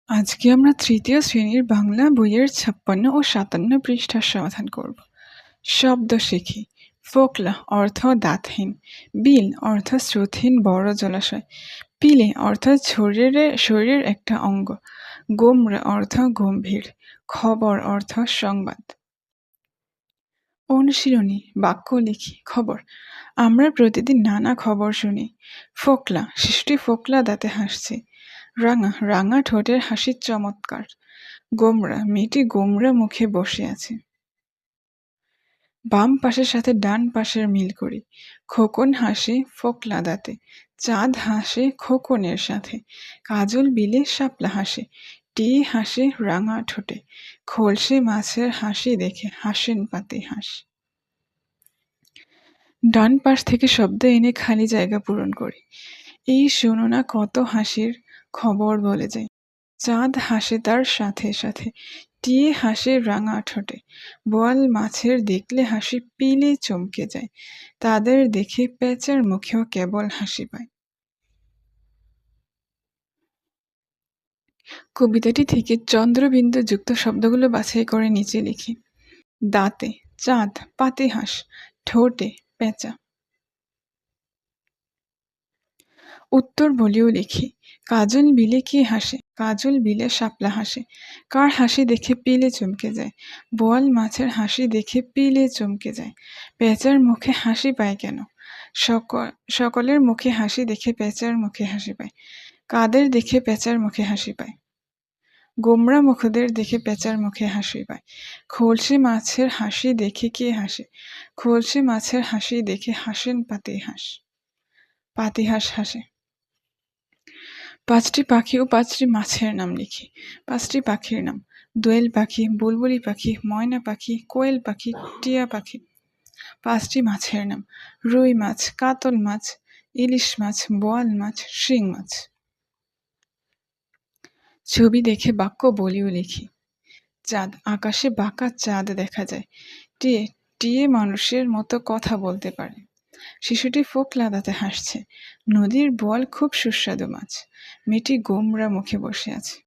আজকে আমরা তৃতীয় শ্রেণীর বাংলা বইয়ের ৫৬ ও ৫৭ পৃষ্ঠার সমাধান করব। শব্দ শিখি। ফোকলা অর্থ দাঁতহীন, বিল অর্থ স্রোতহীন বড় জলাশয়, পিলে অর্থাৎ শরীরের একটা অঙ্গ, গোমরা অর্থ গম্ভীর, খবর অর্থ সংবাদ। অনুশীলনী বাক্য লিখি। খবর: আমরা প্রতিদিন নানা খবর শুনি। ফোকলা, শিশুটি ফোকলা দাঁতে হাসছে। রাঙা, রাঙা ঠোঁটের হাসি চমৎকার। গোমরা, মেয়েটি গোমরা মুখে বসে আছে। বাম পাশের সাথে ডান পাশের মিল করি। খোকন হাসে ফোকলা দাঁতে, চাঁদ হাসে খোকনের সাথে, কাজল বিলে শাপলা হাসে, টিয়ে হাসে রাঙা ঠোঁটে, খোলসে মাছের হাসি দেখে হাসেন পাতি হাঁস। ডান পাশ থেকে শব্দ এনে খালি জায়গা পূরণ করি। এই শোনো না কত হাসির খবর বলে যায়। চাঁদ হাসে তার সাথে সাথে, টিয়ে হাসে রাঙা ঠোঁটে, বোয়াল মাছের দেখলে হাসি পিলে চমকে যায়, তাদের দেখে পেঁচার মুখেও কেবল হাসি পায়। কবিতাটি থেকে চন্দ্রবিন্দু যুক্ত শব্দগুলো বাছাই করে নিচে লিখি। দাঁতে চাঁদ, পাতি হাঁস, ঠোঁটে পেঁচা। উত্তর বলিও লিখি। কাজল বিলে কি হাসে? কাজল বিলে শাপলা হাসে। কার হাসি দেখে পিলে চমকে যায়? বোয়াল মাছের হাসি দেখে পিলে চমকে যায়। পেঁচার মুখে হাসি পায় কেন? সকলের মুখে হাসি দেখে পেঁচার মুখে হাসি পায়। কাদের দেখে পেঁচার মুখে হাসি পায়? গোমরা মুখদের দেখে পেঁচার মুখে হাসি পায়। খোলসে মাছের হাসি দেখে কে হাসে? খোলসে মাছের হাসি দেখে হাসেন পাতি হাঁস। পাতি হাঁস হাসে। ৫টি পাখি ও ৫টি মাছের নাম লিখি। ৫টি পাখির নাম: দোয়েল পাখি, বুলবুলি পাখি, ময়না পাখি, কোয়েল পাখি, টিয়া পাখি। ৫টি মাছের নাম: রুই মাছ, কাতল মাছ, ইলিশ মাছ, বোয়াল মাছ, শিং মাছ। ছবি দেখে বাক্য বলিও লিখি। চাঁদ, আকাশে বাঁকা চাঁদ দেখা যায়। টিয়ে, টিয়ে মানুষের মতো কথা বলতে পারে। শিশুটি ফোকলা দাঁতে হাসছে। নদীর বোয়াল খুব সুস্বাদু মাছ। মেয়েটি গোমরা মুখে বসে আছে।